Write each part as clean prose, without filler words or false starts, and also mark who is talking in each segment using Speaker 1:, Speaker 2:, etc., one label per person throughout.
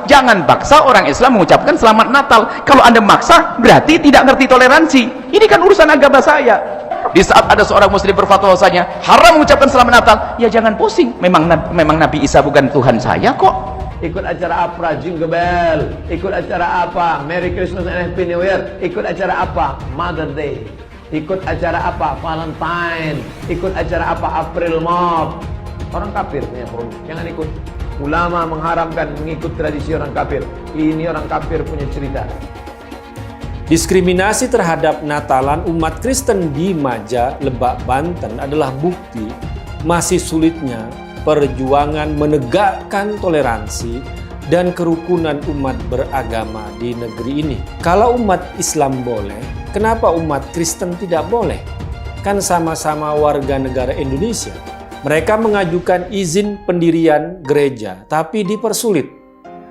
Speaker 1: Jangan paksa orang Islam mengucapkan selamat Natal. Kalau Anda maksa, berarti tidak ngerti toleransi. Ini kan urusan agama saya. Di saat ada seorang muslim berfatwa bahwasanya haram mengucapkan selamat Natal, ya jangan pusing. Memang Nabi Isa bukan Tuhan saya kok.
Speaker 2: Ikut acara apa? Jingle Bell. Ikut acara apa? Merry Christmas and Happy New Year. Ikut acara apa? Mother Day. Ikut acara apa? Valentine. Ikut acara apa? April Mop. Orang kafir punya produk, jangan ikut. Ulama mengharamkan mengikut tradisi orang kafir. Ini orang kafir punya cerita.
Speaker 3: Diskriminasi terhadap Natalan umat Kristen di Maja, Lebak, Banten adalah bukti masih sulitnya perjuangan menegakkan toleransi dan kerukunan umat beragama di negeri ini. Kalau umat Islam boleh, kenapa umat Kristen tidak boleh? Kan sama-sama warga negara Indonesia. Mereka mengajukan izin pendirian gereja, tapi dipersulit.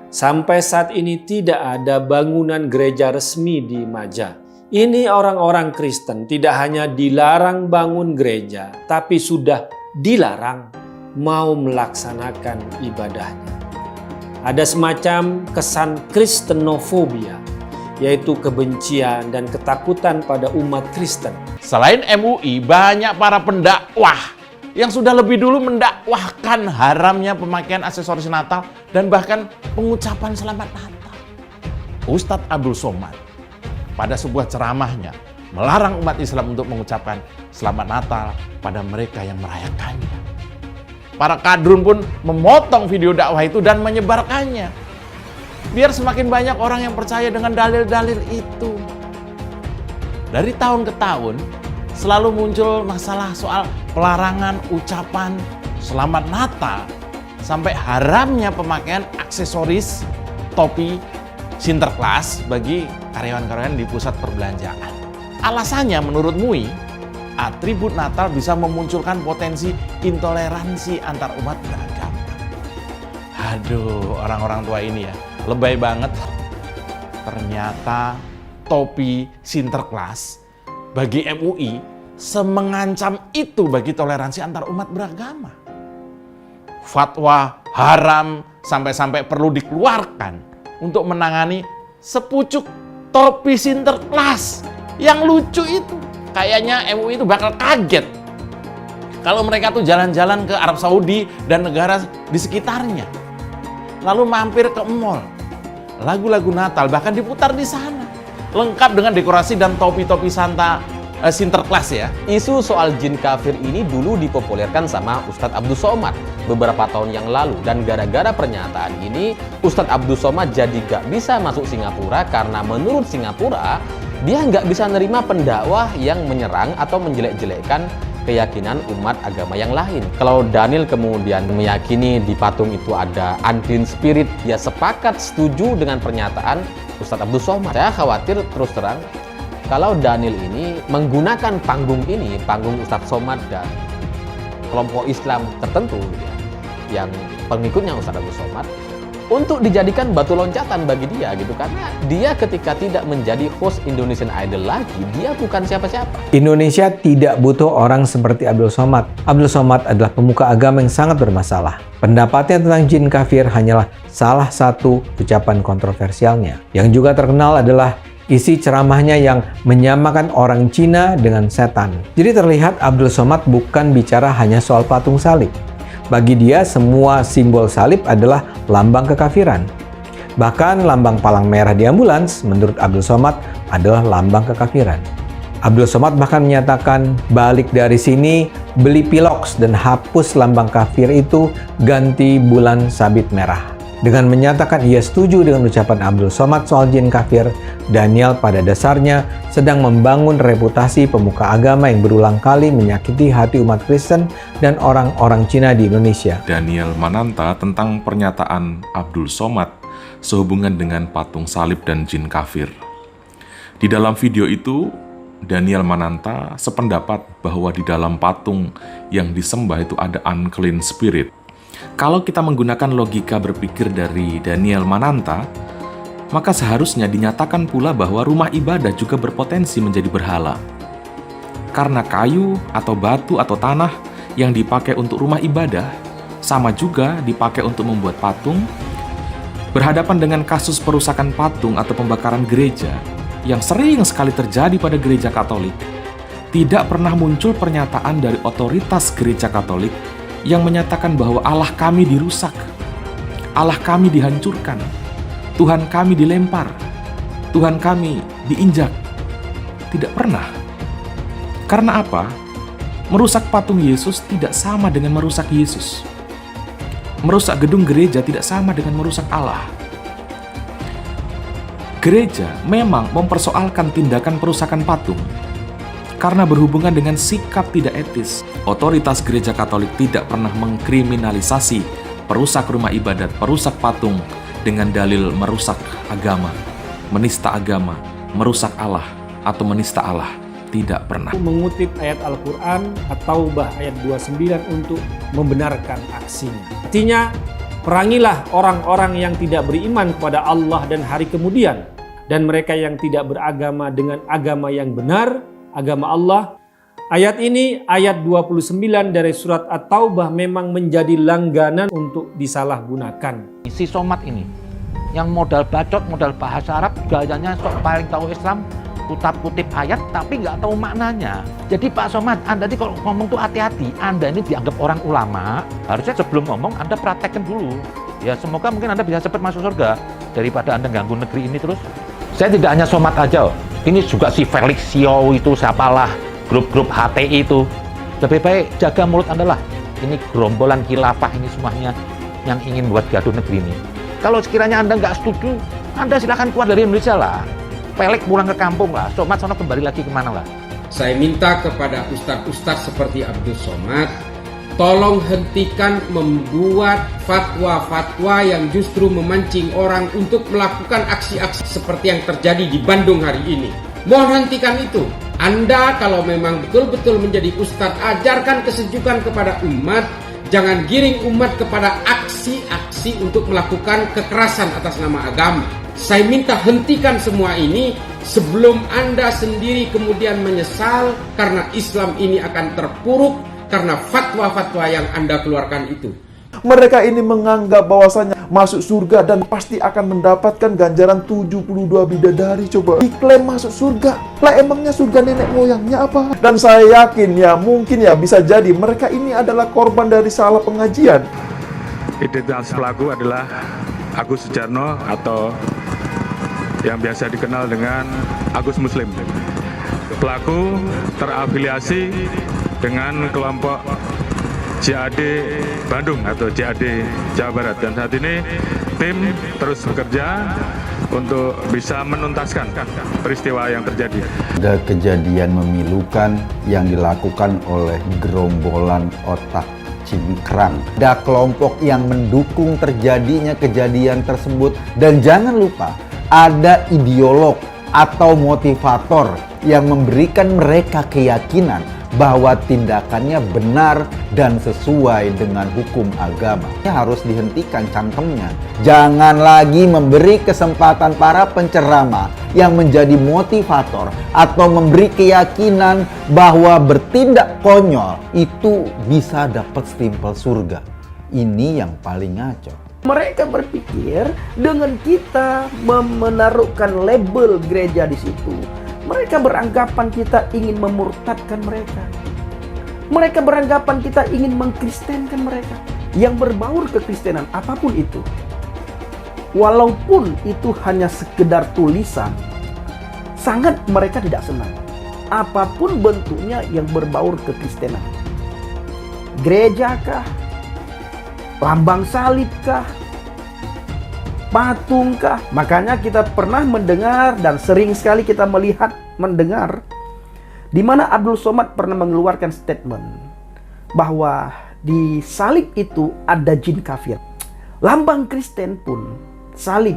Speaker 3: Sampai saat ini tidak ada bangunan gereja resmi di Maja. Ini orang-orang Kristen tidak hanya dilarang bangun gereja, tapi sudah dilarang mau melaksanakan ibadahnya. Ada semacam kesan kristenofobia, yaitu kebencian dan ketakutan pada umat Kristen.
Speaker 4: Selain MUI, banyak para pendakwah yang sudah lebih dulu mendakwahkan haramnya pemakaian aksesoris Natal dan bahkan pengucapan selamat Natal. Ustadz Abdul Somad pada sebuah ceramahnya melarang umat Islam untuk mengucapkan selamat Natal pada mereka yang merayakannya. Para kadrun pun memotong video dakwah itu dan menyebarkannya, biar semakin banyak orang yang percaya dengan dalil-dalil itu. Dari tahun ke tahun selalu muncul masalah soal pelarangan ucapan selamat Natal sampai haramnya pemakaian aksesoris topi Sinterklas bagi karyawan-karyawan di pusat perbelanjaan. Alasannya menurut MUI, atribut Natal bisa memunculkan potensi intoleransi antar umat beragama. Aduh, orang-orang tua ini ya, lebay banget. Ternyata topi Sinterklas bagi MUI semengancam itu bagi toleransi antar umat beragama. Fatwa haram sampai-sampai perlu dikeluarkan untuk menangani sepucuk topi Sinterklas yang lucu itu. Kayaknya MUI itu bakal kaget kalau mereka tuh jalan-jalan ke Arab Saudi dan negara di sekitarnya, lalu mampir ke mall. Lagu-lagu Natal bahkan diputar di sana, lengkap dengan dekorasi dan topi-topi Sinterklas ya.
Speaker 5: Isu soal jin kafir ini dulu dipopulerkan sama Ustadz Abdul Somad beberapa tahun yang lalu, dan gara-gara pernyataan ini Ustadz Abdul Somad jadi gak bisa masuk Singapura karena menurut Singapura dia nggak bisa nerima pendakwah yang menyerang atau menjelek-jelekkan keyakinan umat agama yang lain. Kalau Daniel kemudian meyakini di patung itu ada unclean spirit, dia sepakat setuju dengan pernyataan Ustadz Abdul Somad. Saya khawatir terus terang kalau Daniel ini menggunakan panggung ini, panggung Ustadz Somad dan kelompok Islam tertentu yang pengikutnya Ustadz Abdul Somad, untuk dijadikan batu loncatan bagi dia gitu, karena dia ketika tidak menjadi host Indonesian Idol lagi, dia bukan siapa-siapa.
Speaker 6: Indonesia tidak butuh orang seperti Abdul Somad. Abdul Somad adalah pemuka agama yang sangat bermasalah. Pendapatnya tentang jin kafir hanyalah salah satu ucapan kontroversialnya. Yang juga terkenal adalah isi ceramahnya yang menyamakan orang Cina dengan setan. Jadi terlihat Abdul Somad bukan bicara hanya soal patung salib. Bagi dia, semua simbol salib adalah lambang kekafiran. Bahkan lambang palang merah di ambulans menurut Abdul Somad adalah lambang kekafiran. Abdul Somad bahkan menyatakan, balik dari sini, beli piloks dan hapus lambang kafir itu, ganti bulan sabit merah. Dengan menyatakan ia setuju dengan ucapan Abdul Somad soal jin kafir, Daniel pada dasarnya sedang membangun reputasi pemuka agama yang berulang kali menyakiti hati umat Kristen dan orang-orang Cina di Indonesia.
Speaker 7: Daniel Mananta tentang pernyataan Abdul Somad sehubungan dengan patung salib dan jin kafir. Di dalam video itu, Daniel Mananta sependapat bahwa di dalam patung yang disembah itu ada unclean spirit. Kalau kita menggunakan logika berpikir dari Daniel Mananta, maka seharusnya dinyatakan pula bahwa rumah ibadah juga berpotensi menjadi berhala. Karena kayu atau batu atau tanah yang dipakai untuk rumah ibadah sama juga dipakai untuk membuat patung Berhadapan dengan kasus perusakan patung atau pembakaran gereja yang sering sekali terjadi pada gereja Katolik, tidak pernah muncul pernyataan dari otoritas gereja Katolik yang menyatakan bahwa Allah kami dirusak, Allah kami dihancurkan, Tuhan kami dilempar, Tuhan kami diinjak. Tidak pernah. Karena apa? Merusak patung Yesus tidak sama dengan merusak Yesus. Merusak gedung gereja tidak sama dengan merusak Allah. Gereja memang mempersoalkan tindakan perusakan patung karena berhubungan dengan sikap tidak etis. Otoritas gereja Katolik tidak pernah mengkriminalisasi perusak rumah ibadat, perusak patung dengan dalil merusak agama, menista agama, merusak Allah, atau menista Allah. Tidak pernah.
Speaker 3: Mengutip ayat Al-Quran At-Taubah ayat 29 untuk membenarkan aksinya. Artinya, perangilah orang-orang yang tidak beriman kepada Allah dan hari kemudian, dan mereka yang tidak beragama dengan agama yang benar, agama Allah. Ayat ini, ayat 29 dari surat At-Taubah memang menjadi langganan untuk disalahgunakan.
Speaker 8: Si Somad ini, yang modal bacot, modal bahasa Arab, gayanya sok paling tahu Islam, kutip ayat tapi nggak tahu maknanya. Jadi Pak Somad, Anda ini kalau ngomong tuh hati-hati. Anda ini dianggap orang ulama, harusnya sebelum ngomong Anda praktekkan dulu. Ya semoga mungkin Anda bisa cepat masuk surga daripada Anda ganggu negeri ini terus. Saya tidak hanya Somad aja, ini juga si Felix Xiao itu, siapalah, grup-grup HTI itu. Lebih baik jaga mulut Anda lah. Ini gerombolan khilafah ini semuanya yang ingin buat gaduh negeri ini. Kalau sekiranya Anda nggak setuju, Anda silahkan keluar dari Indonesia lah. Pelek pulang ke kampung lah, Somad sono kembali lagi kemana lah.
Speaker 9: Saya minta kepada ustadz-ustadz seperti Abdul Somad, tolong hentikan membuat fatwa-fatwa yang justru memancing orang untuk melakukan aksi-aksi seperti yang terjadi di Bandung hari ini. Mohon hentikan itu. Anda kalau memang betul-betul menjadi ustadz, ajarkan kesejukan kepada umat, jangan giring umat kepada aksi-aksi untuk melakukan kekerasan atas nama agama. Saya minta hentikan semua ini sebelum Anda sendiri kemudian menyesal karena Islam ini akan terpuruk karena fatwa-fatwa yang Anda keluarkan itu.
Speaker 10: Mereka ini menganggap bahwasanya masuk surga dan pasti akan mendapatkan ganjaran 72 bidadari. Coba diklaim masuk surga. Lah emangnya surga nenek moyangnya apa? Dan saya yakin ya, mungkin ya bisa jadi mereka ini adalah korban dari salah pengajian.
Speaker 11: Identitas pelaku adalah Agus Sujarno atau yang biasa dikenal dengan Agus Muslim. Pelaku terafiliasi dengan kelompok JAD Bandung atau JAD Jawa Barat, dan saat ini tim terus bekerja untuk bisa menuntaskan peristiwa yang terjadi.
Speaker 12: Ada kejadian memilukan yang dilakukan oleh gerombolan otak Cingkrang. Ada kelompok yang mendukung terjadinya kejadian tersebut, dan jangan lupa ada ideolog atau motivator yang memberikan mereka keyakinan bahwa tindakannya benar dan sesuai dengan hukum agama. Ini harus dihentikan cangkemnya. Jangan lagi memberi kesempatan para penceramah yang menjadi motivator atau memberi keyakinan bahwa bertindak konyol itu bisa dapat stempel surga. Ini yang paling ngaco.
Speaker 13: Mereka berpikir dengan kita menaruhkan label gereja di situ, mereka beranggapan kita ingin memurtadkan mereka. Mereka beranggapan kita ingin mengkristenkan mereka yang berbaur kekristenan apapun itu. Walaupun itu hanya sekedar tulisan, sangat mereka tidak senang. Apapun bentuknya yang berbaur kekristenan. Gereja kah? Lambang salib kah? Patung kah? Makanya kita pernah mendengar dan sering sekali kita mendengar di mana Abdul Somad pernah mengeluarkan statement bahwa di salib itu ada jin kafir. Lambang Kristen pun salib,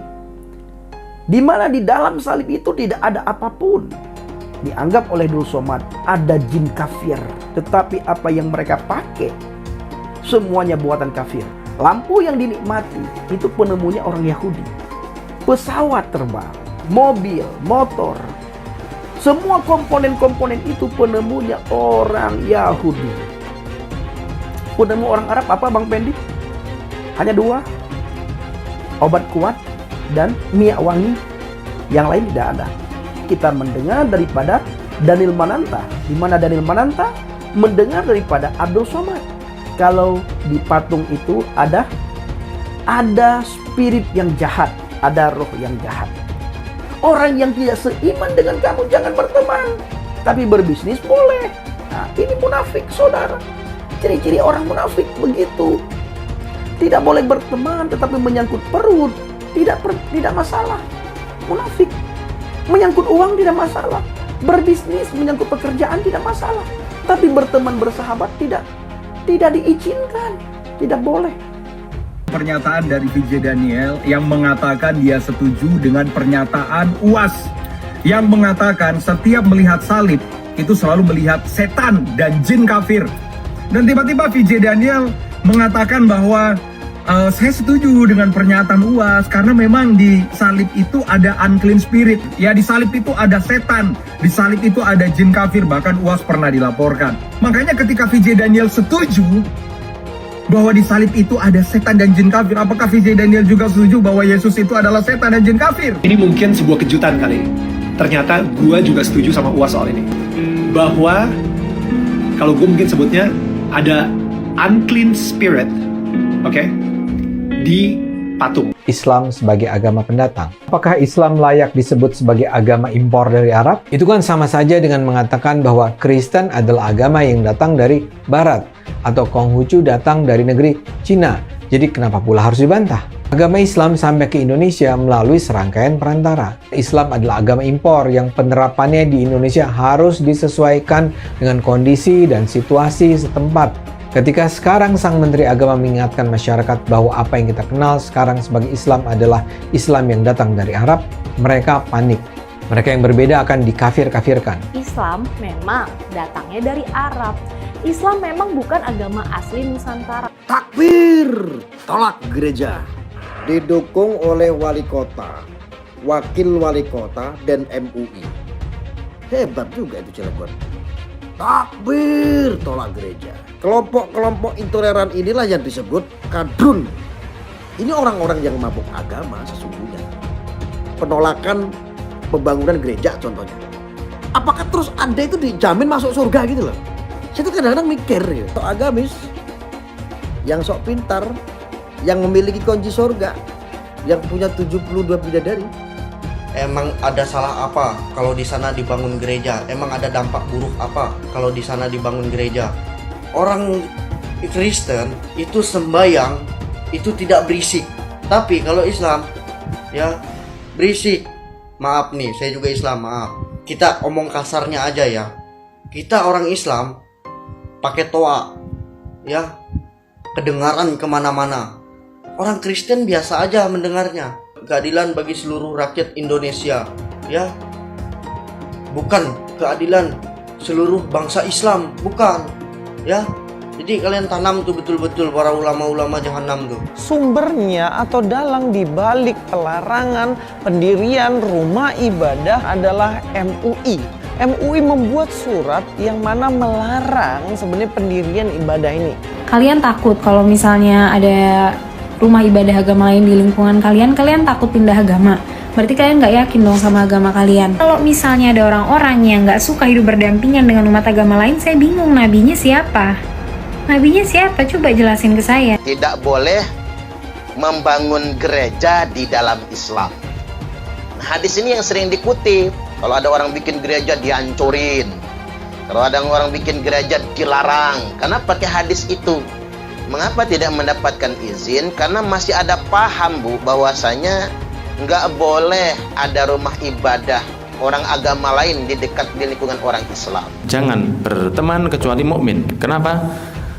Speaker 13: di mana di dalam salib itu tidak ada apapun. Dianggap oleh Abdul Somad ada jin kafir, tetapi apa yang mereka pakai semuanya buatan kafir. Lampu yang dinikmati itu penemunya orang Yahudi. Pesawat terbang, mobil, motor, semua komponen-komponen itu penemunya orang Yahudi. Penemu orang Arab apa Bang Pendi? Hanya 2. obat kuat, dan minyak wangi yang lain tidak ada. Kita mendengar daripada Daniel Mananta, di mana Daniel Mananta mendengar daripada Abdul Somad. Kalau di patung itu ada spirit yang jahat, ada roh yang jahat. Orang yang tidak seiman dengan kamu jangan berteman, tapi berbisnis boleh. Nah, ini munafik, saudara. Ciri-ciri orang munafik begitu. Tidak boleh berteman, tetapi menyangkut perut tidak masalah. Munafik. Menyangkut uang tidak masalah. Berbisnis, menyangkut pekerjaan tidak masalah. Tapi berteman, bersahabat tidak diizinkan. Tidak boleh.
Speaker 14: Pernyataan dari VJ Daniel yang mengatakan dia setuju dengan pernyataan UAS yang mengatakan setiap melihat salib itu selalu melihat setan dan jin kafir. Dan tiba-tiba VJ Daniel mengatakan bahwa saya setuju dengan pernyataan UAS karena memang di salib itu ada unclean spirit. Ya, di salib itu ada setan, di salib itu ada jin kafir, bahkan UAS pernah dilaporkan. Makanya ketika VJ Daniel setuju bahwa di salib itu ada setan dan jin kafir, apakah VJ Daniel juga setuju bahwa Yesus itu adalah setan dan jin kafir?
Speaker 15: Ini mungkin sebuah kejutan kali. Ternyata gue juga setuju sama UAS soal ini. Bahwa kalau gue mungkin sebutnya ada unclean spirit, oke? Di patung.
Speaker 6: Islam sebagai agama pendatang. Apakah Islam layak disebut sebagai agama impor dari Arab? Itu kan sama saja dengan mengatakan bahwa Kristen adalah agama yang datang dari Barat atau Konghucu datang dari negeri Cina. Jadi kenapa pula harus dibantah? Agama Islam sampai ke Indonesia melalui serangkaian perantara. Islam adalah agama impor yang penerapannya di Indonesia harus disesuaikan dengan kondisi dan situasi setempat. Ketika sekarang Sang Menteri Agama mengingatkan masyarakat bahwa apa yang kita kenal sekarang sebagai Islam adalah Islam yang datang dari Arab, mereka panik. Mereka yang berbeda akan dikafir-kafirkan.
Speaker 16: Islam memang datangnya dari Arab. Islam memang bukan agama asli Nusantara.
Speaker 17: Takbir! Tolak gereja. Didukung oleh wali kota, wakil wali kota, dan MUI. Hebat juga itu Cilegon. Takbir! Tolak gereja. Kelompok-kelompok intoleran inilah yang disebut kadrun. Ini orang-orang yang mabuk agama sesungguhnya. Penolakan pembangunan gereja contohnya. Apakah terus Anda itu dijamin masuk surga gitu loh? Saya tuh kadang-kadang mikir ya. Sok agamis, yang sok pintar, yang memiliki kunci surga, yang punya 72 bidadari.
Speaker 18: Emang ada salah apa kalau di sana dibangun gereja? Emang ada dampak buruk apa kalau di sana dibangun gereja? Orang Kristen itu sembahyang itu tidak berisik. Tapi kalau Islam ya berisik. Maaf nih, saya juga Islam, maaf. Kita omong kasarnya aja ya. Kita orang Islam pakai toa ya, kedengaran kemana-mana. Orang Kristen biasa aja mendengarnya. Keadilan bagi seluruh rakyat Indonesia ya, bukan keadilan seluruh bangsa Islam, bukan ya. Jadi kalian tanam tuh betul-betul para ulama-ulama jahanam tuh.
Speaker 19: Sumbernya atau dalang dibalik pelarangan pendirian rumah ibadah adalah MUI. MUI membuat surat yang mana melarang sebenarnya pendirian ibadah ini.
Speaker 20: Kalian takut kalau misalnya ada rumah ibadah agama lain di lingkungan kalian takut pindah agama. Berarti kalian nggak yakin dong sama agama kalian. Kalau misalnya ada orang-orang yang nggak suka hidup berdampingan dengan umat agama lain, saya bingung nabinya siapa? Nabinya siapa? Coba jelasin ke saya.
Speaker 21: Tidak boleh membangun gereja di dalam Islam. Nah, hadis ini yang sering dikutip. Kalau ada orang bikin gereja dihancurin. Kalau ada orang bikin gereja dilarang. Karena pakai hadis itu. Mengapa tidak mendapatkan izin? Karena masih ada paham, Bu, bahwasanya nggak boleh ada rumah ibadah orang agama lain di dekat di lingkungan orang Islam.
Speaker 4: Jangan berteman kecuali mukmin. Kenapa?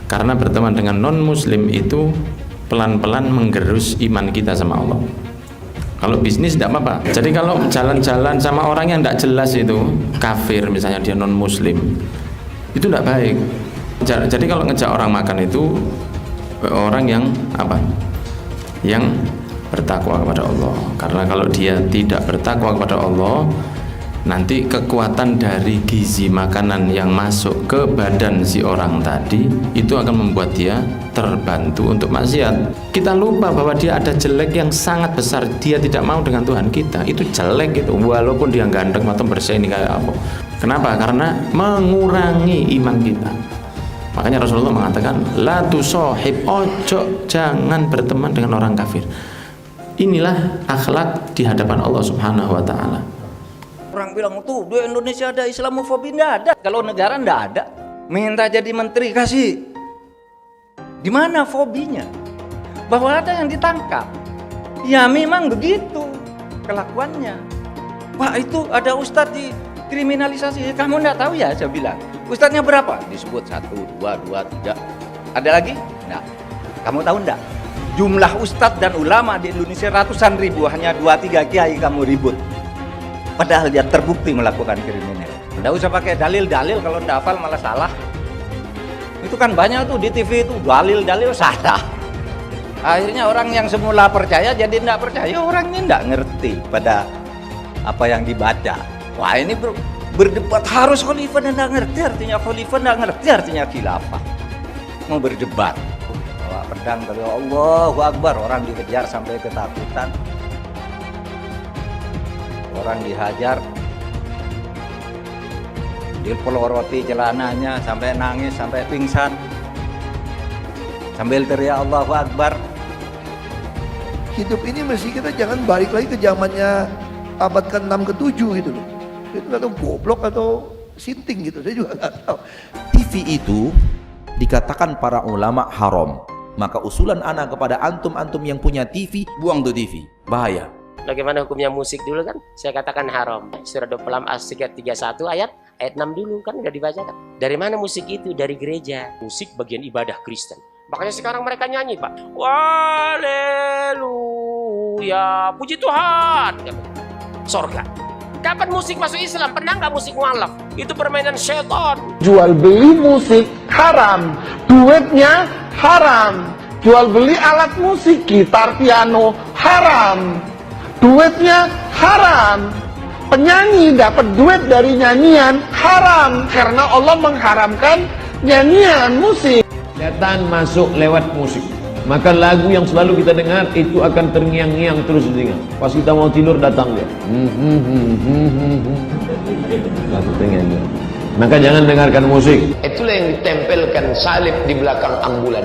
Speaker 4: Karena berteman dengan non-muslim itu pelan-pelan menggerus iman kita sama Allah. Kalau bisnis tidak apa-apa. Jadi kalau jalan-jalan sama orang yang tidak jelas itu, kafir misalnya dia non-muslim, itu tidak baik. Jadi kalau ngejak orang makan itu orang yang apa? Yang bertakwa kepada Allah. Karena kalau dia tidak bertakwa kepada Allah,
Speaker 1: nanti kekuatan dari gizi makanan yang masuk ke badan si orang tadi itu akan membuat dia terbantu untuk maksiat. Kita lupa bahwa dia ada jelek yang sangat besar, dia tidak mau dengan Tuhan kita. Itu jelek itu, walaupun dia ganteng atau bersih ini kayak apa. Kenapa? Karena mengurangi iman kita. Makanya Rasulullah mengatakan, la tusahib, ojo jangan berteman dengan orang kafir. Inilah akhlak di hadapan Allah Subhanahu wa taala.
Speaker 22: Orang bilang tuh di Indonesia ada Islamofobi, enggak ada. Kalau negara enggak ada. Minta jadi menteri kasih. Di mana fobinya? Bahwa ada yang ditangkap. Ya memang begitu kelakuannya. Wah itu ada ustadz dikriminalisasi. Kamu enggak tahu ya, saya bilang. Ustadznya berapa? Disebut 1, 2, 3. Ada lagi? Enggak. Kamu tahu enggak? Jumlah ustadz dan ulama di Indonesia ratusan ribu, hanya 2-3 kiai kamu ribut. Padahal dia terbukti melakukan kriminal. Tidak usah pakai dalil-dalil, kalau tidak hafal malah salah. Itu kan banyak tuh di TV itu dalil-dalil salah. Akhirnya orang yang semula percaya jadi tidak percaya, orang ini tidak ngerti pada apa yang dibaca. Wah ini berdebat harus khalifah, dan tidak ngerti artinya khalifah, tidak ngerti artinya khilafah. Mau berdebat. Bawa pedang dari Allahu Akbar, orang dikejar sampai ketakutan. Orang dihajar, dipeloroti celananya sampai nangis, sampai pingsan, sambil teriak Allahu Akbar.
Speaker 23: Hidup ini mesti kita jangan balik lagi ke zamannya abad ke-6 ke-7 gitu loh. Itu atau goblok atau sinting gitu, saya juga nggak tahu.
Speaker 24: TV itu dikatakan para ulama haram. Maka usulan anak kepada antum-antum yang punya TV, buang tuh TV, bahaya.
Speaker 25: Bagaimana hukumnya musik dulu kan? Saya katakan haram. Surah 26 ayat 31 ayat 6 dulu kan udah dibacakan. Dari mana musik itu? Dari gereja. Musik bagian ibadah Kristen. Makanya sekarang mereka nyanyi, Pak. Haleluya, puji Tuhan. Sorga. Kapan musik masuk Islam? Pernah nggak musik mualaf? Itu permainan setan.
Speaker 26: Jual beli musik haram, duitnya haram. Jual beli alat musik, gitar, piano haram. Duitnya haram. Penyanyi dapat duit dari nyanyian haram, karena Allah mengharamkan nyanyian musik.
Speaker 2: Setan masuk lewat musik. Maka lagu yang selalu kita dengar itu akan terngiang-ngiang terus di telinga. Pas kita mau tidur datang dia. Lagu terngiang-ngiang. Maka jangan dengarkan musik. Itulah yang ditempelkan salib di belakang ambulan.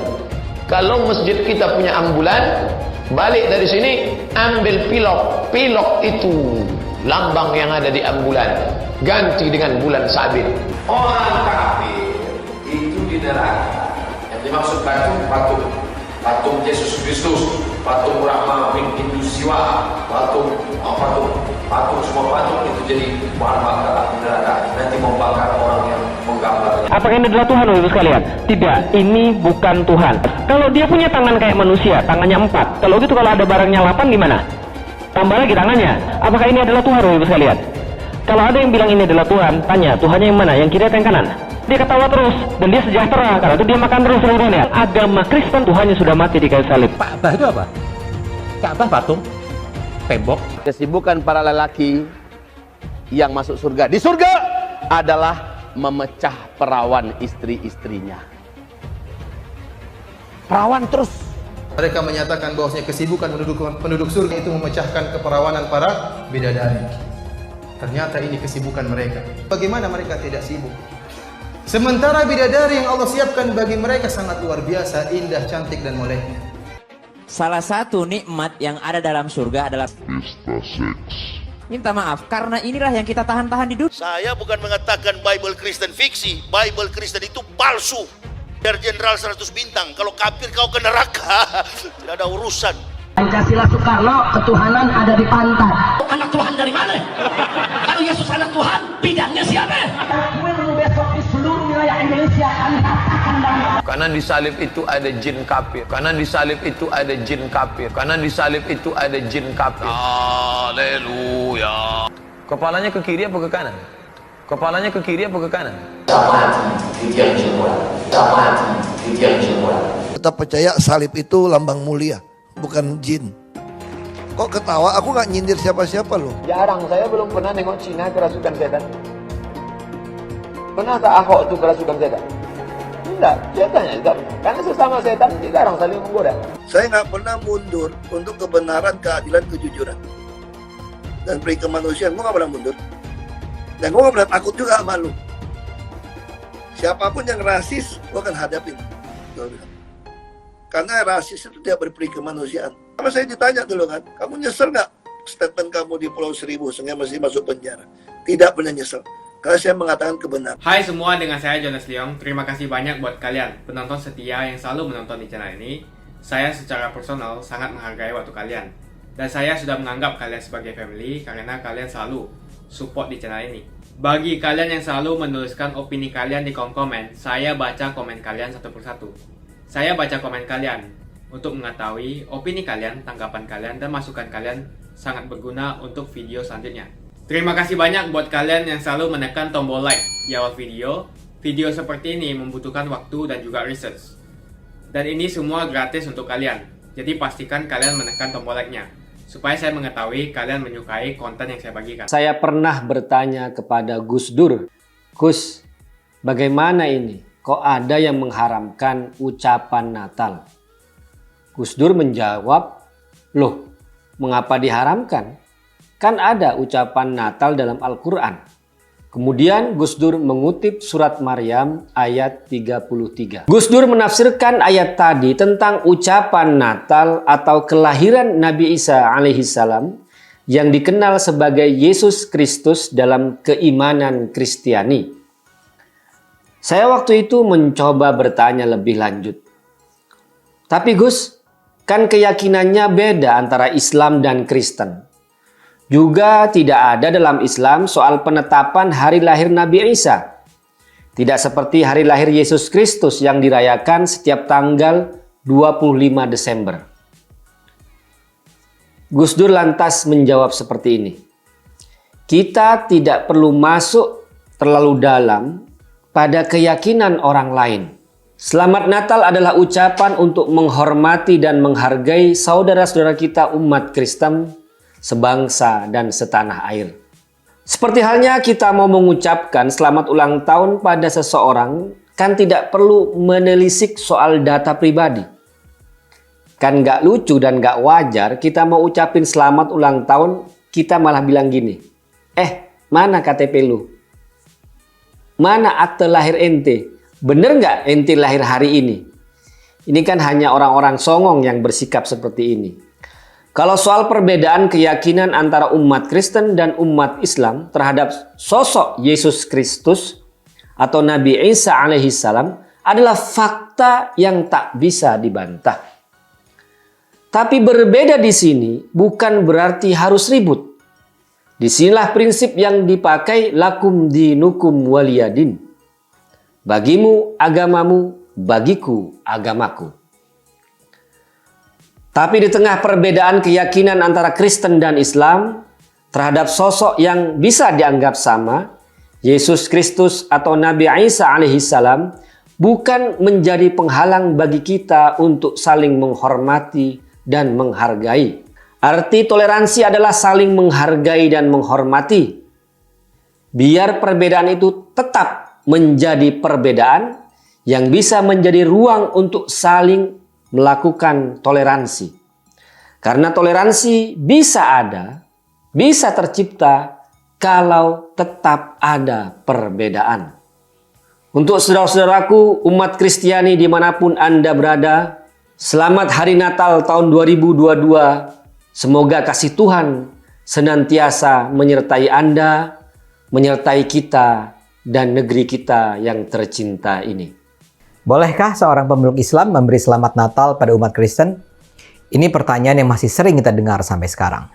Speaker 2: Kalau masjid kita punya ambulan, balik dari sini, ambil pilok. Pilok itu lambang yang ada di ambulan. Ganti dengan bulan sabit. Orang kafir itu di neraka. Yang dimaksud patung Yesus Kristus, patung Brahma bin Hindu Siwa, patung semua patung itu jadi bahan bakar api neraka. Nanti membakar orang yang menggambarnya.
Speaker 27: Apakah ini adalah Tuhan, Bapak sekalian? Tidak, ini bukan Tuhan. Kalau dia punya tangan kayak manusia, tangannya 4. Kalau gitu kalau ada barangnya 8 gimana? Tambah lagi tangannya. Apakah ini adalah Tuhan, Bapak sekalian? Kalau ada yang bilang ini adalah Tuhan, tanya Tuhannya yang mana? Yang kiri atau yang kanan? Dia ketawa terus dan dia sejahtera karena itu dia makan terus seluruhnya. Agama Kristen Tuhannya sudah mati di kayu salib.
Speaker 24: Ka'bah itu apa? Ka'bah patung, tembok.
Speaker 5: Kesibukan para lelaki yang masuk surga di surga adalah memecah perawan istri-istrinya. Perawan terus.
Speaker 28: Mereka menyatakan bahwasanya kesibukan penduduk surga itu memecahkan keperawanan para bidadari. Ternyata ini kesibukan mereka. Bagaimana mereka tidak sibuk? Sementara bidadari yang Allah siapkan bagi mereka sangat luar biasa, indah, cantik, dan moleknya.
Speaker 29: Salah satu nikmat yang ada dalam surga adalah pesta seks. Minta maaf, karena inilah yang kita tahan-tahan di dunia.
Speaker 21: Saya bukan mengatakan Bible Kristen fiksi. Bible Kristen itu palsu. Biar jenderal 100 bintang. Kalau kafir kau ke neraka. Tidak ada urusan.
Speaker 30: Pancasila Soekarno, ketuhanan ada di pantat.
Speaker 21: Anak Tuhan dari mana? Kalau Yesus anak Tuhan, bidangnya siapa?
Speaker 30: Besok di seluruh wilayah Indonesia akan katakan
Speaker 2: Karena di salib itu ada jin kafir. Karena di salib itu ada jin kafir. Karena di salib itu ada jin kafir. Haleluya. Kepalanya ke kiri apa ke kanan? Kepalanya ke kiri apa ke kanan?
Speaker 23: Tetap percaya salib itu lambang mulia, bukan jin. Kok ketawa? Aku nggak nyindir siapa-siapa loh.
Speaker 2: Jarang, saya belum pernah nengok Cina kerasukan setan. Pernah tak Ahok itu kerasukan setan? Enggak, setannya tidak. Karena sesama setan jarang saling menggoda.
Speaker 23: Saya nggak pernah mundur untuk kebenaran, keadilan, kejujuran. Dan peri kemanusiaan, gue nggak pernah mundur. Dan gue nggak pernah takut juga sama lu. Siapapun yang rasis, gue akan hadapin. Karena rasis itu tidak berperi kemanusiaan. Sama saya ditanya dulu kan, kamu nyesel nggak statement kamu di Pulau Seribu sehingga masih masuk penjara? Tidak pernah nyesel. Karena saya mengatakan kebenaran.
Speaker 3: Hai semua, dengan saya Jonas Leong. Terima kasih banyak buat kalian, penonton setia yang selalu menonton di channel ini. Saya secara personal sangat menghargai waktu kalian. Dan saya sudah menganggap kalian sebagai family karena kalian selalu support di channel ini. Bagi kalian yang selalu menuliskan opini kalian di kolom komen, saya baca komen kalian satu persatu. Saya baca komen kalian untuk mengetahui opini kalian, tanggapan kalian, dan masukan kalian sangat berguna untuk video selanjutnya. Terima kasih banyak buat kalian yang selalu menekan tombol like di awal video. Video seperti ini membutuhkan waktu dan juga research. Dan ini semua gratis untuk kalian. Jadi pastikan kalian menekan tombol like-nya, supaya saya mengetahui kalian menyukai konten yang saya bagikan.
Speaker 7: Saya pernah bertanya kepada Gus Dur, Gus, bagaimana ini? Kok ada yang mengharamkan ucapan Natal? Gus Dur menjawab, loh, mengapa diharamkan? Kan ada ucapan Natal dalam Al-Quran. Kemudian Gus Dur mengutip surat Maryam ayat 33. Gus Dur menafsirkan ayat tadi tentang ucapan Natal atau kelahiran Nabi Isa alaihissalam yang dikenal sebagai Yesus Kristus dalam keimanan Kristiani. Saya waktu itu mencoba bertanya lebih lanjut. Tapi Gus, kan keyakinannya beda antara Islam dan Kristen. Juga tidak ada dalam Islam soal penetapan hari lahir Nabi Isa. Tidak seperti hari lahir Yesus Kristus yang dirayakan setiap tanggal 25 Desember. Gus Dur lantas menjawab seperti ini. Kita tidak perlu masuk terlalu dalam pada keyakinan orang lain. Selamat Natal adalah ucapan untuk menghormati dan menghargai saudara-saudara kita umat Kristen sebangsa dan setanah air. Seperti halnya kita mau mengucapkan selamat ulang tahun pada seseorang, kan tidak perlu menelisik soal data pribadi. Kan nggak lucu dan nggak wajar kita mau ucapin selamat ulang tahun, kita malah bilang gini, mana KTP lu? Mana akte lahir ente? Bener nggak ente lahir hari ini? Ini kan hanya orang-orang songong yang bersikap seperti ini. Kalau soal perbedaan keyakinan antara umat Kristen dan umat Islam terhadap sosok Yesus Kristus atau Nabi Isa alaihissalam adalah fakta yang tak bisa dibantah. Tapi berbeda di sini bukan berarti harus ribut. Disinilah prinsip yang dipakai lakum dinukum waliyadin. Bagimu agamamu, bagiku agamaku. Tapi di tengah perbedaan keyakinan antara Kristen dan Islam terhadap sosok yang bisa dianggap sama, Yesus Kristus atau Nabi Isa alaihissalam bukan menjadi penghalang bagi kita untuk saling menghormati dan menghargai. Arti toleransi adalah saling menghargai dan menghormati. Biar perbedaan itu tetap menjadi perbedaan yang bisa menjadi ruang untuk saling melakukan toleransi. Karena toleransi bisa ada, bisa tercipta kalau tetap ada perbedaan. Untuk saudara-saudaraku umat Kristiani dimanapun Anda berada, selamat Hari Natal tahun 2022. Semoga kasih Tuhan senantiasa menyertai Anda, menyertai kita, dan negeri kita yang tercinta ini.
Speaker 6: Bolehkah seorang pemeluk Islam memberi selamat Natal pada umat Kristen? Ini pertanyaan yang masih sering kita dengar sampai sekarang.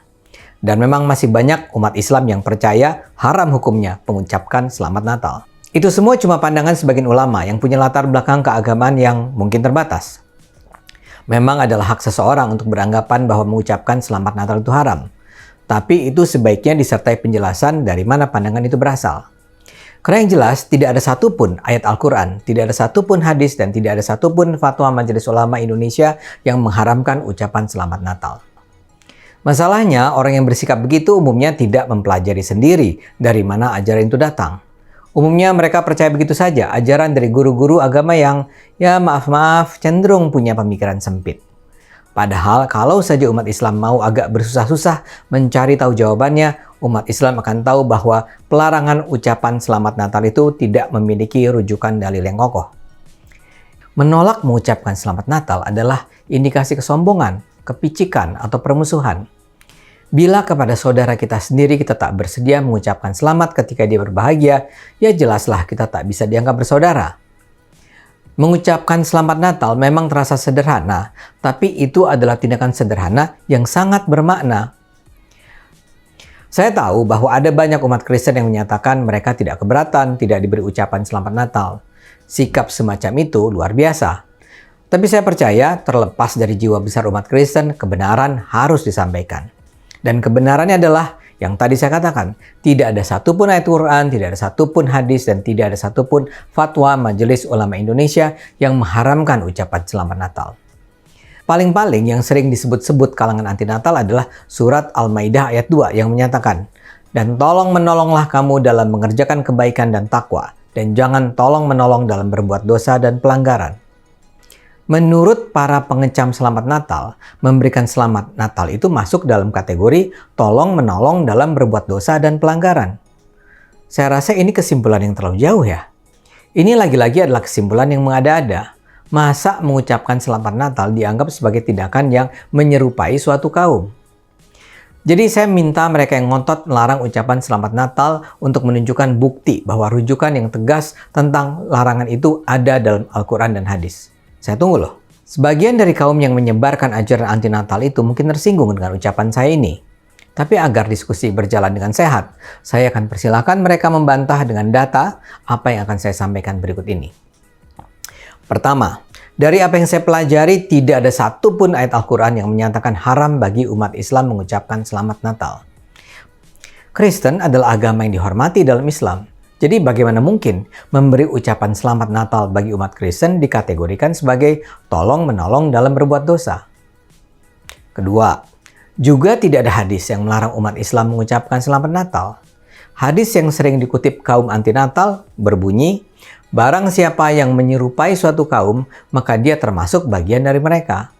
Speaker 6: Dan memang masih banyak umat Islam yang percaya haram hukumnya mengucapkan selamat Natal. Itu semua cuma pandangan sebagian ulama yang punya latar belakang keagamaan yang mungkin terbatas. Memang adalah hak seseorang untuk beranggapan bahwa mengucapkan selamat Natal itu haram. Tapi itu sebaiknya disertai penjelasan dari mana pandangan itu berasal. Karena yang jelas tidak ada satupun ayat Al-Quran, tidak ada satupun hadis, dan tidak ada satupun fatwa Majelis Ulama Indonesia yang mengharamkan ucapan selamat Natal. Masalahnya, orang yang bersikap begitu umumnya tidak mempelajari sendiri dari mana ajaran itu datang. Umumnya mereka percaya begitu saja ajaran dari guru-guru agama yang, ya maaf-maaf, cenderung punya pemikiran sempit. Padahal kalau saja umat Islam mau agak bersusah-susah mencari tahu jawabannya, umat Islam akan tahu bahwa pelarangan ucapan Selamat Natal itu tidak memiliki rujukan dalil yang kokoh. Menolak mengucapkan Selamat Natal adalah indikasi kesombongan, kepicikan, atau permusuhan. Bila kepada saudara kita sendiri kita tak bersedia mengucapkan selamat ketika dia berbahagia, ya jelaslah kita tak bisa dianggap bersaudara. Mengucapkan Selamat Natal memang terasa sederhana, tapi itu adalah tindakan sederhana yang sangat bermakna. Saya tahu bahwa ada banyak umat Kristen yang menyatakan mereka tidak keberatan tidak diberi ucapan Selamat Natal. Sikap semacam itu luar biasa. Tapi saya percaya terlepas dari jiwa besar umat Kristen, kebenaran harus disampaikan. Dan kebenarannya adalah yang tadi saya katakan, tidak ada satupun ayat Quran, tidak ada satupun hadis, dan tidak ada satupun fatwa Majelis Ulama Indonesia yang mengharamkan ucapan Selamat Natal. Paling-paling yang sering disebut-sebut kalangan anti Natal adalah surat Al-Maidah ayat 2 yang menyatakan, "Dan tolong menolonglah kamu dalam mengerjakan kebaikan dan takwa, dan jangan tolong menolong dalam berbuat dosa dan pelanggaran." Menurut para pengecam Selamat Natal, memberikan Selamat Natal itu masuk dalam kategori tolong-menolong dalam berbuat dosa dan pelanggaran. Saya rasa ini kesimpulan yang terlalu jauh ya. Ini lagi-lagi adalah kesimpulan yang mengada-ada. Masa mengucapkan Selamat Natal dianggap sebagai tindakan yang menyerupai suatu kaum? Jadi saya minta mereka yang ngotot melarang ucapan Selamat Natal untuk menunjukkan bukti bahwa rujukan yang tegas tentang larangan itu ada dalam Al-Quran dan hadis. Saya tunggu loh. Sebagian dari kaum yang menyebarkan ajaran anti Natal itu mungkin tersinggung dengan ucapan saya ini. Tapi agar diskusi berjalan dengan sehat, saya akan persilahkan mereka membantah dengan data apa yang akan saya sampaikan berikut ini. Pertama, dari apa yang saya pelajari, tidak ada satupun ayat Al-Quran yang menyatakan haram bagi umat Islam mengucapkan Selamat Natal. Kristen adalah agama yang dihormati dalam Islam. Jadi bagaimana mungkin memberi ucapan Selamat Natal bagi umat Kristen dikategorikan sebagai tolong-menolong dalam berbuat dosa? Kedua, juga tidak ada hadis yang melarang umat Islam mengucapkan Selamat Natal. Hadis yang sering dikutip kaum anti Natal berbunyi, "Barang siapa yang menyerupai suatu kaum, maka dia termasuk bagian dari mereka."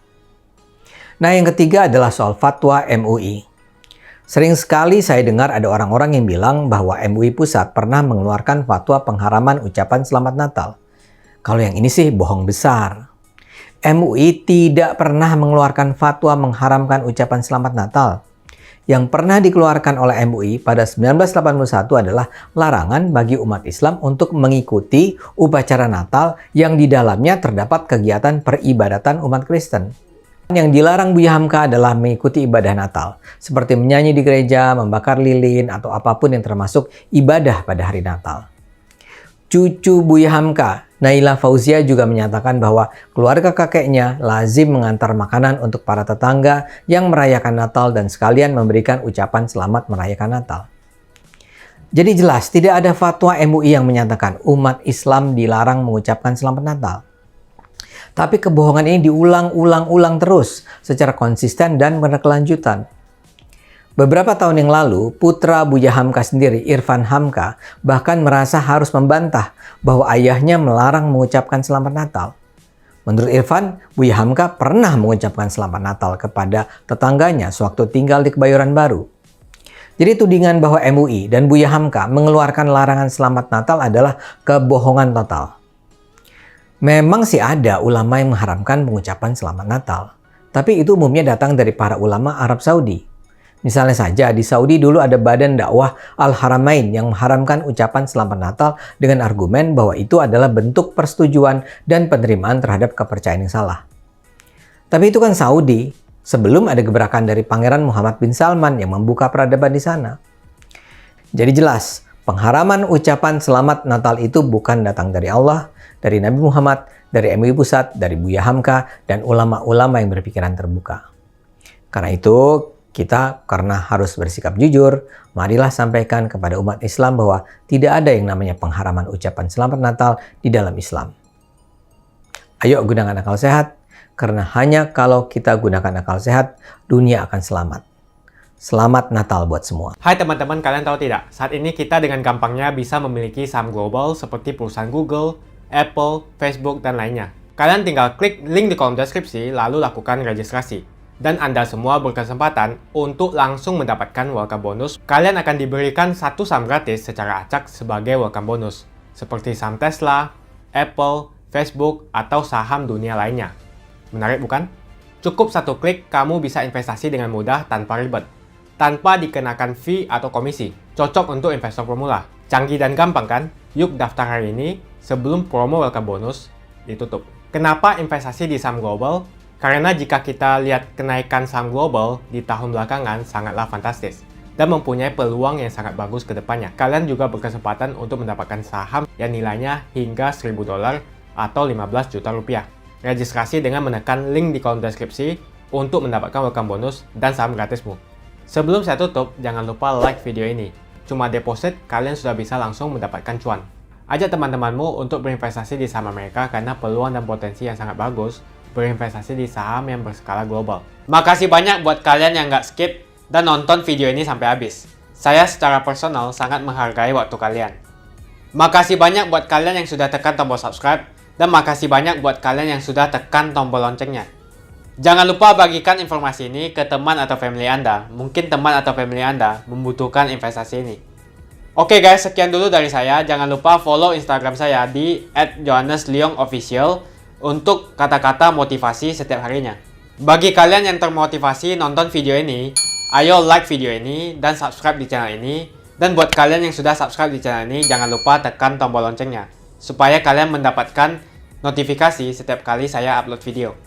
Speaker 6: Nah, yang ketiga adalah soal fatwa MUI. Sering sekali saya dengar ada orang-orang yang bilang bahwa MUI Pusat pernah mengeluarkan fatwa pengharaman ucapan Selamat Natal. Kalau yang ini sih bohong besar. MUI tidak pernah mengeluarkan fatwa mengharamkan ucapan Selamat Natal. Yang pernah dikeluarkan oleh MUI pada 1981 adalah larangan bagi umat Islam untuk mengikuti upacara Natal yang di dalamnya terdapat kegiatan peribadatan umat Kristen. Yang dilarang Buya Hamka adalah mengikuti ibadah Natal, seperti menyanyi di gereja, membakar lilin, atau apapun yang termasuk ibadah pada hari Natal. Cucu Buya Hamka, Naila Fauzia, juga menyatakan bahwa keluarga kakeknya lazim mengantar makanan untuk para tetangga yang merayakan Natal dan sekalian memberikan ucapan selamat merayakan Natal. Jadi jelas tidak ada fatwa MUI yang menyatakan umat Islam dilarang mengucapkan Selamat Natal. Tapi kebohongan ini diulang-ulang terus secara konsisten dan berkelanjutan. Beberapa tahun yang lalu, putra Buya Hamka sendiri, Irfan Hamka, bahkan merasa harus membantah bahwa ayahnya melarang mengucapkan Selamat Natal. Menurut Irfan, Buya Hamka pernah mengucapkan Selamat Natal kepada tetangganya sewaktu tinggal di Kebayoran Baru. Jadi tudingan bahwa MUI dan Buya Hamka mengeluarkan larangan Selamat Natal adalah kebohongan total. Memang sih ada ulama yang mengharamkan pengucapan Selamat Natal. Tapi itu umumnya datang dari para ulama Arab Saudi. Misalnya saja di Saudi dulu ada badan dakwah Al-Haramain yang mengharamkan ucapan Selamat Natal dengan argumen bahwa itu adalah bentuk persetujuan dan penerimaan terhadap kepercayaan yang salah. Tapi itu kan Saudi, sebelum ada gebrakan dari Pangeran Muhammad bin Salman yang membuka peradaban di sana. Jadi jelas, pengharaman ucapan Selamat Natal itu bukan datang dari Allah, dari Nabi Muhammad, dari MUI Pusat, dari Buya Hamka, dan ulama-ulama yang berpikiran terbuka. Karena itu, kita karena harus bersikap jujur, marilah sampaikan kepada umat Islam bahwa tidak ada yang namanya pengharaman ucapan Selamat Natal di dalam Islam. Ayo gunakan akal sehat, karena hanya kalau kita gunakan akal sehat, dunia akan selamat. Selamat Natal buat semua.
Speaker 3: Hai teman-teman, kalian tahu tidak? Saat ini kita dengan gampangnya bisa memiliki saham global seperti perusahaan Google, Apple, Facebook, dan lainnya. Kalian tinggal klik link di kolom deskripsi lalu lakukan registrasi. Dan Anda semua berkesempatan untuk langsung mendapatkan welcome bonus. Kalian akan diberikan satu saham gratis secara acak sebagai welcome bonus. Seperti saham Tesla, Apple, Facebook, atau saham dunia lainnya. Menarik bukan? Cukup satu klik, kamu bisa investasi dengan mudah tanpa ribet. Tanpa dikenakan fee atau komisi. Cocok untuk investor pemula. Canggih dan gampang kan? Yuk daftar hari ini sebelum promo welcome bonus ditutup. Kenapa investasi di saham global? Karena jika kita lihat kenaikan saham global di tahun belakangan sangatlah fantastis dan mempunyai peluang yang sangat bagus ke depannya. Kalian juga berkesempatan untuk mendapatkan saham yang nilainya hingga $1.000 atau 15 juta rupiah. Registrasi dengan menekan link di kolom deskripsi untuk mendapatkan welcome bonus dan saham gratismu. Sebelum saya tutup, jangan lupa like video ini. Cuma deposit, kalian sudah bisa langsung mendapatkan cuan. Ajak teman-temanmu untuk berinvestasi di saham Amerika karena peluang dan potensi yang sangat bagus berinvestasi di saham yang berskala global. Makasih banyak buat kalian yang nggak skip dan nonton video ini sampai habis. Saya secara personal sangat menghargai waktu kalian. Makasih banyak buat kalian yang sudah tekan tombol subscribe dan makasih banyak buat kalian yang sudah tekan tombol loncengnya. Jangan lupa bagikan informasi ini ke teman atau family Anda. Mungkin teman atau family Anda membutuhkan investasi ini. Oke guys, sekian dulu dari saya. Jangan lupa follow Instagram saya di @johannesleongofficial untuk kata-kata motivasi setiap harinya. Bagi kalian yang termotivasi nonton video ini, ayo like video ini dan subscribe di channel ini. Dan buat kalian yang sudah subscribe di channel ini, jangan lupa tekan tombol loncengnya supaya kalian mendapatkan notifikasi setiap kali saya upload video.